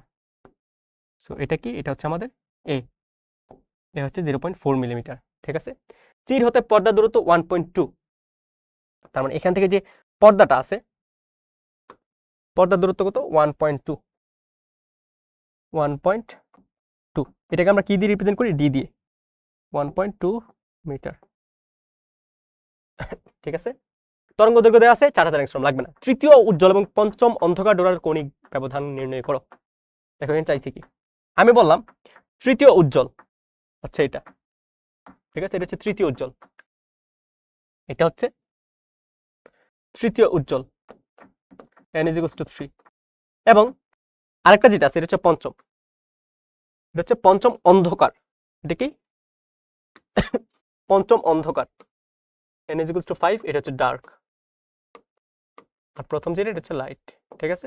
সো এটা কি? এটা হচ্ছে আমাদের এ হচ্ছে 0.4 মিলিমিটার। ঠিক আছে, চির হতে পর্দার দূরত্ব 1.2। তার মানে এখান থেকে যে পর্দাটা আছে, পর্দার দূরত্ব কত? 1.2। এটাকে আমরা কি দিয়ে রিপ্রেজেন্ট করি? ডি দিয়ে, 1.2 মিটার। ঠিক আছে, তরঙ্গ দৈর্ঘ্য দেওয়া আছে 4000 অ্যাংস্ট্রম, লাগবে না। তৃতীয় উজ্জ্বল এবং পঞ্চম অন্ধকার ডোরার কৌণিক ব্যবধান নির্ণয় করো। দেখো এখানে চাইছি কি, আমি বললাম তৃতীয় উজ্জ্বল হচ্ছে এটা, ঠিক আছে, এটা হচ্ছে তৃতীয় উজ্জ্বল, এটা হচ্ছে তৃতীয় উজ্জ্বল, n = 3। এবং আরেকটা যেটা আছে এটা হচ্ছে পঞ্চম, এটা হচ্ছে পঞ্চম অন্ধকার। এটা কি? পঞ্চম অন্ধকার, n = 5, এটা হচ্ছে ডার্ক। আর প্রথম যেটা এটা হচ্ছে লাইট। ঠিক আছে,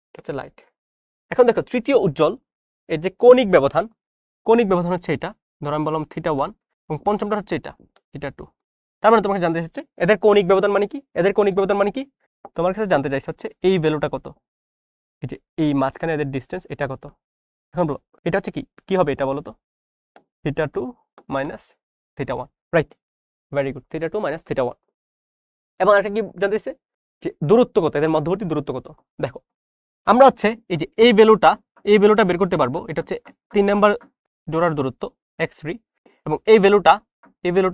এটা হচ্ছে লাইট। এখন দেখো তৃতীয় উজ্জ্বল এর যে কৌণিক ব্যবধান, কৌণিক ব্যবধান হচ্ছে এটা, ধরো আমি বললাম θ1, এবং পঞ্চমটা হচ্ছে এটা θ2। তার মানে তোমাকে জানতে চাইছে এদের কৌণিক ব্যবধান মানে কি, এদের কৌণিক ব্যবধান মানে কি তোমার কাছে জানতে চাইছে হচ্ছে এই ভ্যালুটা কত, এই যে এই মাঝখানে এদের ডিস্টেন্স এটা কত। এখন বলো এটা হচ্ছে কি কি হবে এটা বলো তো, θ2 minus θ1, right, very good, θ2 minus θ1। এবং একটা কি জানতে চাইছে যে দূরত্ব কত, এদের মধ্যবর্তী দূরত্ব কত। দেখো আমরা হচ্ছে এই যে এই ভ্যালুটা বের করতে পারবো, এটা হচ্ছে 3 নাম্বার ডোরার দূরত্ব x3, এবং এই ভ্যালুটা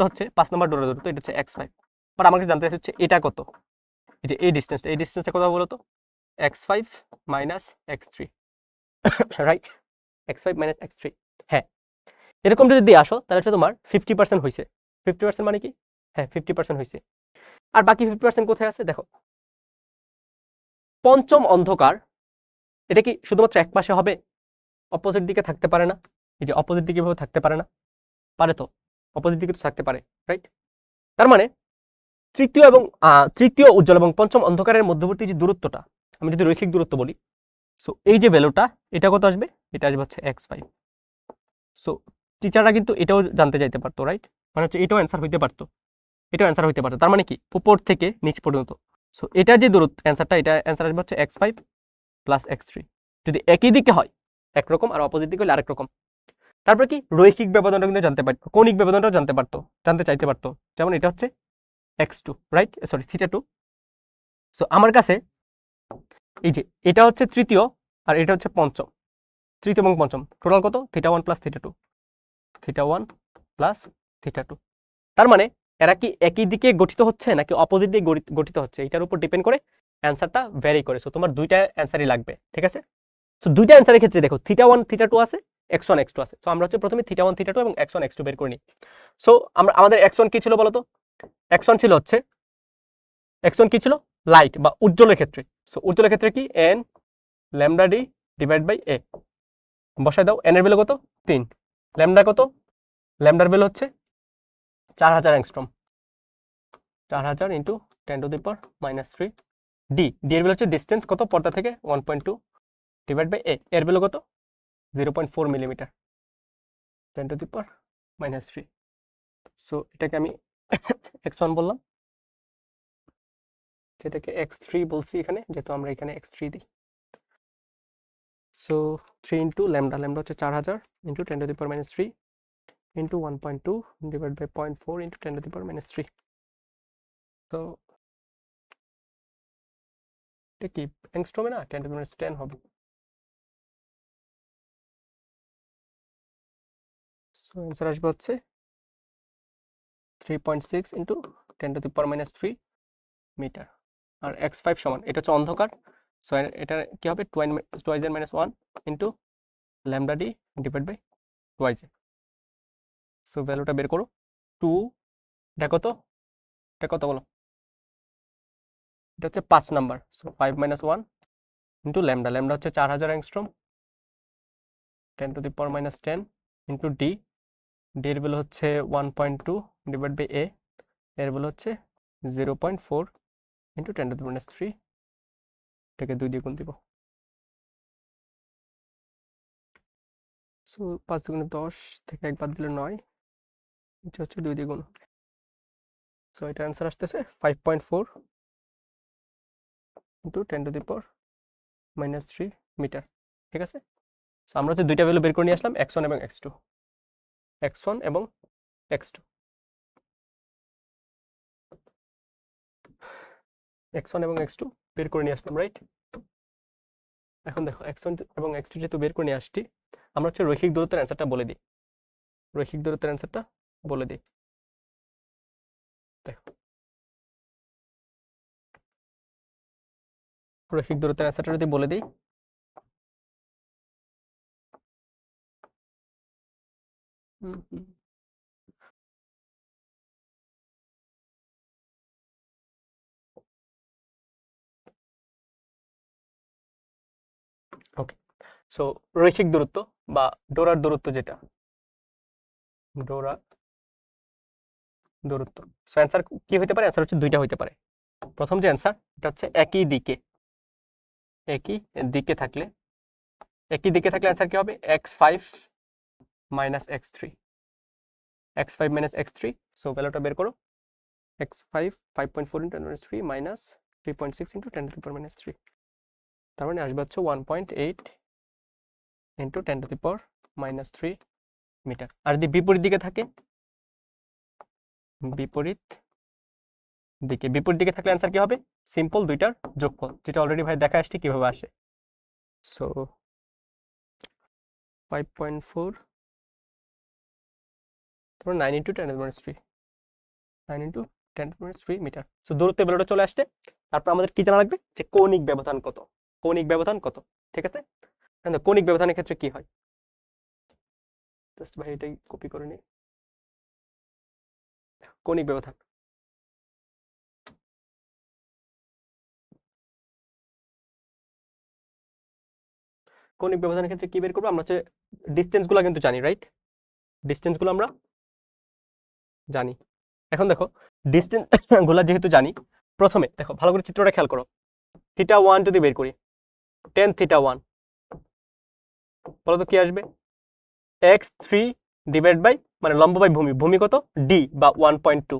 হচ্ছে 5 নাম্বার ডোরার দূরত্ব, এটা হচ্ছে x5। বাট আমাকে জানতে চাইছে হচ্ছে এটা কত, এই যে এই ডিস্টেন্সটা কত বলো তো, x5 minus x3, right, x5 minus x3। হ্যাঁ, এরকম যদি দিয়ে আসো তাহলে হচ্ছে তোমার 50% হয়েছে। 50% মানে কি? হ্যাঁ 50% হয়েছে। আর বাকি 50% কোথায় আছে দেখো, পঞ্চম অন্ধকার এটা কি শুধুমাত্র এক পাশে হবে, অপোজিট দিকে থাকতে পারে না? এই যে অপোজিট দিকে এভাবে থাকতে পারে না? পারে তো, অপোজিট দিকে তো থাকতে পারে, রাইট। তার মানে তৃতীয় উজ্জ্বল এবং পঞ্চম অন্ধকারের মধ্যবর্তী যে দূরত্বটা, আমি যদি রৈখিক দূরত্ব বলি, সো এই যে ভ্যালুটা এটা কত আসবে, এটা আসবে হচ্ছে x5। সো টিচাররা কিন্তু এটাও জানতে চাইতে পারতো, রাইট, মানে হচ্ছে এটাও অ্যান্সার হইতে পারতো, এটাও অ্যান্সার হইতে পারতো। তার মানে কি উপর থেকে নিচ পর্যন্ত, সো এটার যে দূরত্ব অ্যান্সারটা, এটা অ্যান্সার আসবে হচ্ছে x5 প্লাস x3। যদি একই দিকে হয় একরকম, আর অপোজিট দিকে হলে আরেক রকম। তারপর কি রৈখিক ব্যবধানটা কিন্তু জানতে পারতো, কৌণিক ব্যবধানটাও জানতে চাইতে পারতো, যেমন এটা হচ্ছে x2, রাইট, সরি θ2। সো আমার কাছে এই যে এটা হচ্ছে তৃতীয় আর এটা হচ্ছে পঞ্চম, তৃতীয় এবং পঞ্চম টোটাল কত, θ1 প্লাস θ2, θ1 প্লাস θ2। তার মানে এরা কি একই দিকে গঠিত হচ্ছে নাকি অপোজিট দিকে গঠিত হচ্ছে, এটার উপর ডিপেন্ড করে অ্যান্সারটা ভ্যারি করে। সো তোমার দুইটা অ্যান্সারই লাগবে, ঠিক আছে। সো দুইটা অ্যান্সারের ক্ষেত্রে দেখো θ1 θ2 আছে, x1 x2 আছে। সো আমরা হচ্ছে প্রথমে θ1 θ2 এবং x1 x2 বের করে নিই। সো আমাদের x1 কি ছিল বলতো, x1 ছিল হচ্ছে লাইট বা উজ্জ্বলের ক্ষেত্রে। সো উজ্জ্বলের ক্ষেত্রে কি n lambda D divide by a, বসায় দাও। n এর ভ্যালু কত 3, ল্যামডা কত, ল্যামডার ভ্যালু হচ্ছে 4000 অ্যাংস্ট্রম, 4000 ইন্টু 10⁻³ ডি, ডি এর ভ্যালু হচ্ছে ডিস্টেন্স কত পর্দা থেকে 1.2 ডিভাইড বাই a, এর ভ্যালু কত 0.4 মিলিমিটার, 10⁻³ সো এটাকে আমি x1 বললাম, যেটাকে x3 বলছি এখানে, যেহেতু আমরা এখানে x3 দিই। সো 3 ইন্টু ল্যামডা, ল্যামডা হচ্ছে 4000 into 10⁻³ into 1.2 divide by 0.4 into 10⁻³। তো এটা কি অ্যাংস্ট্রমে না, 10⁻10 হবে। সো অ্যান্সার আসবে হচ্ছে 3.6 ইন্টু 10⁻³ মিটার। আর x5 সমান, এটা হচ্ছে অন্ধকার, সো এটা কি হবে 2 into lambda D divide by twice. So ভ্যালুটা বের করো, 2, দেখো তো এটা কত বলো, এটা হচ্ছে 5 number. So 5 - 1 into lambda, lambda হচ্ছে 4000 অ্যাংস্ট্রম, 10⁻10 ইন্টু ডি, ডি এর ভ্যালু হচ্ছে 1.2 ডিভাইড বাই এ, এর ভ্যালু হচ্ছে 0.4 ইন্টু 10⁻³ এটাকে 2 দিয়ে গুণ দিব। সো 5 দুগুণে 10 থেকে 1 বাদ দিলে 9, এটা হচ্ছে 2 দিয়ে গুণ। সো এটা অ্যান্সার আসতেছে 5.4 ইন্টু 10⁻³ মিটার, ঠিক আছে। সো আমরা হচ্ছে দুইটা ভ্যালু বের করে নিয়ে আসলাম, x1 এবং x2, x1 এবং x2, x1 এবং x2 বের করে নিয়ে আসলাম, রাইট। এখন দেখো x1 এবং x2 যেহেতু বের করে নিয়ে আসছি, আমরা হচ্ছে রৈখিক দূরত্বের অ্যান্সারটা বলে দিই, রৈখিক দূরত্বের অ্যান্সারটা বলে দিই। দেখো রৈখিক দূরত্বের অ্যান্সারটা যদি বলে দিই, ওকে, সো রৈখিক দূরত্ব বা ডোরার দূরত্ব, যেটা ডোরা দূরত্ব, সো অ্যান্সার কি হতে পারে? অ্যান্সার হচ্ছে দুইটা হতে পারে। প্রথম যে অ্যান্সার, এটা হচ্ছে একই দিকে, একই দিকে থাকলে, একই দিকে থাকলে অ্যান্সার কি হবে? x5 minus x3, x5 minus x3। So ভ্যালুটা বের করো। x5 5.4 into 10 3 minus 3.6 into 10 to the power minus 3, তার মানে আসবে হচ্ছে 1.8 into 10 to the power minus 3 metre. আর যদি বিপরীত দিকে থাকে, বিপরীত দিকে, বিপরীত দিকে থাকলে অ্যান্সার কি হবে? সিম্পল দুইটার যোগফল, যেটা অলরেডি ভাই দেখা আসছে কিভাবে আসে। সো 5.4 তারপর 9 into 10 minus 3, 9 into 10 minus 3 metre. So দূরত্বের ভ্যালুটা চলে আসছে। তারপর আমাদের কি জানা লাগবে? যে কৌণিক ব্যবধান কত, কৌণিক ব্যবধান কত। ঠিক আছে, কৌণিক ব্যবধানের ক্ষেত্রে কি হয়? জাস্ট ভাই এটাই কপি করে নিই। কৌণিক ব্যবধান, কৌণিক ব্যবধানের ক্ষেত্রে কি বের করবো? আমরা হচ্ছে ডিস্টেন্স গুলো কিন্তু জানি, রাইট? ডিস্টেন্স গুলো আমরা জানি। এখন দেখো ডিস্টেন্স গুলা যেহেতু জানি, প্রথমে দেখো ভালো করে চিত্রটা খেয়াল করো। θ1 যদি বের করি, tan θ1 বলো তো কি আসবে? x3 ডিভাইড বাই, মানে লম্ব বাই ভূমি, ভূমি কত? d বা 1.2।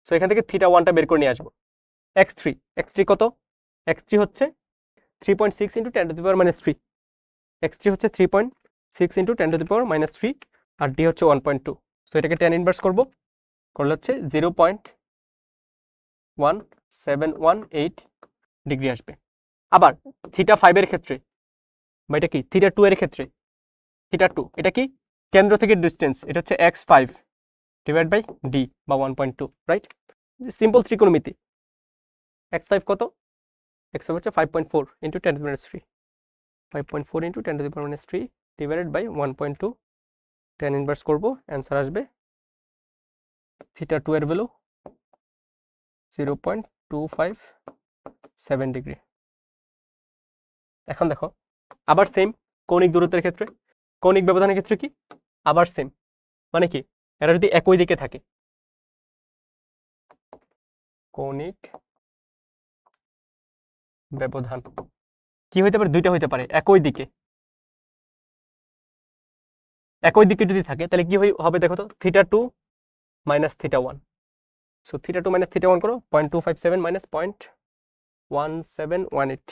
সো এখান থেকে θ1টা বের করে নিয়ে আসবো। x3 কত? x3 হচ্ছে 3.6 into 10 to the power minus 3, x3 হচ্ছে 3.6 into 10 to the power minus 3, আর d হচ্ছে 1.2। সো এটাকে tan ইনভার্স করব, করলে হচ্ছে 0.1718 ডিগ্রি আসবে। আবার θ5 এর ক্ষেত্রে, বা এটা কি θ2 এর ক্ষেত্রে, θ2 এটা কি কেন্দ্র থেকে ডিস্টেন্স, এটা হচ্ছে x5 ডিভাইড বাই d বা 1.2, রাইট? সিম্পল ত্রিকোণমিতি। x5 কত? x5 হচ্ছে 5.4 into 10 to the power minus 3, 5.4 into 10 to the power minus 3 divided by 1.2, tan inverse করব, অ্যান্সার আসবে θ2 এর ভ্যালু 0.257 ডিগ্রি। এখন দেখো আবার সেম কৌণিক দূরত্বের ক্ষেত্রে, কৌণিক ব্যবধানের ক্ষেত্রে কি আবার সেম, মানে কি এরা যদি একই দিকে থাকে, কৌণিক ব্যবধান কি হইতে পারে? দুইটা হইতে পারে। একই দিকে, একই দিকে যদি থাকে তাহলে কি হবে? দেখো তো θ2 মাইনাস θ1। সো θ2 মাইনাস θ1 করো, 0.257 মাইনাস 0.1718,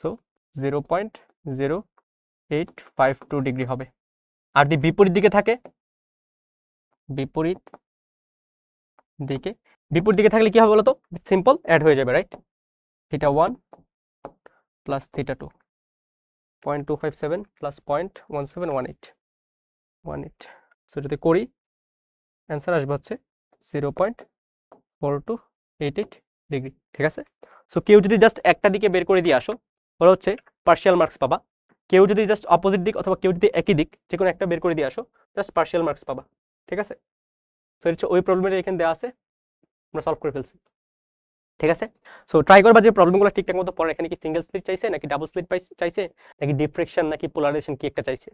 সো 0.0852 ডিগ্রি হবে। আর যদি বিপরীত দিকে থাকে, বিপরীত দিকে, বিপরীত দিকে থাকলে কি হবে বলতো? সিম্পল অ্যাড হয়ে যাবে, রাইট? θ1 প্লাস θ2, 0.257 প্লাস 0.1718, সো যদি করি অ্যান্সার আসবে হচ্ছে 0.4288 ডিগ্রি। ঠিক আছে, সো কেউ যদি জাস্ট একটা দিকে বের করে দিয়ে আসো, ওরা হচ্ছে পার্শিয়াল মার্কস পাবা। কেউ যদি জাস্ট অপোজিট দিক অথবা কেউ যদি একই দিক, যে কোনো একটা বের করে দিয়ে আসো, জাস্ট পার্শিয়াল মার্কস পাবা। ঠিক আছে, সো এটা হচ্ছে ওই প্রবলেমটা এখানে দেওয়া আছে, আমরা সলভ করে ফেলছি। ঠিক আছে, সো ট্রাই করবা যে প্রবলেমগুলো ঠিকঠাক মতো পড়ে। এখানে কি সিঙ্গেল স্লিট চাইছে, নাকি ডাবল স্লিট চাইছে, নাকি ডিফ্রেকশন, নাকি পোলারাইজেশন, কি একটা চাইছে।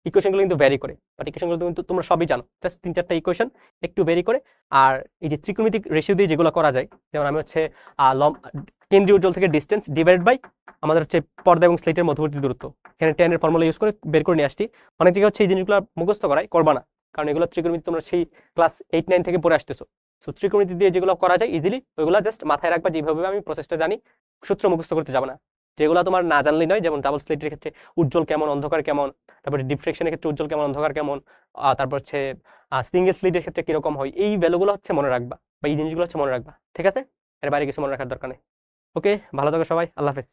ইকুয়েশনগুলো কিন্তু ভ্যারি করে, বাট ইকুয়েশনগুলো কিন্তু তোমরা সবই জানো, জাস্ট 3-4টা ইকুয়েশন একটু ভ্যারি করে। আর এই যে ত্রিকোণমিতিক রেশিও দিয়ে যেগুলো করা যায়, যেমন আমি হচ্ছে কেন্দ্রীয় উজ্জ্বল থেকে ডিস্টেন্স ডিভাইড বাই আমাদের হচ্ছে পর্দা এবং স্লিটের মধ্যবর্তী দূরত্ব, এখানে tan এর ফর্মুলা ইউজ করে বের করে নিয়ে আসছি। অনেক জায়গায় হচ্ছে এই জিনিসগুলো মুখস্থ করাই, করবা না, কারণ এগুলো ত্রিকোণমিতি তোমরা সেই ক্লাস 8-9 থেকে পড়ে আসতেছো। সো ত্রিকোণমিতি দিয়ে যেগুলো করা যায় ইজিলি, ওইগুলো জাস্ট মাথায় রাখবা, যেভাবে আমি প্রসেসটা জানি, সূত্র মুখস্থ করতে যাবে না। যেগুলো তোমার না জানলেই নয়, যেমন ডাবল স্লিটের ক্ষেত্রে উজ্জ্বল কেমন, অন্ধকার কেমন, তারপরে ডিফ্রেকশনের ক্ষেত্রে উজ্জ্বল কেমন, অন্ধকার কেমন, তারপর হচ্ছে সিঙ্গেল স্লিটের ক্ষেত্রে কিরকম হয়, এই ভ্যালুগুলো হচ্ছে মনে রাখবা, বা এই জিনিসগুলো হচ্ছে মনে রাখবা। ঠিক আছে, এর বাইরে কিছু মনে রাখার দরকার নেই। ওকে, ভালো থাকো সবাই, আল্লাহ হাফেজ।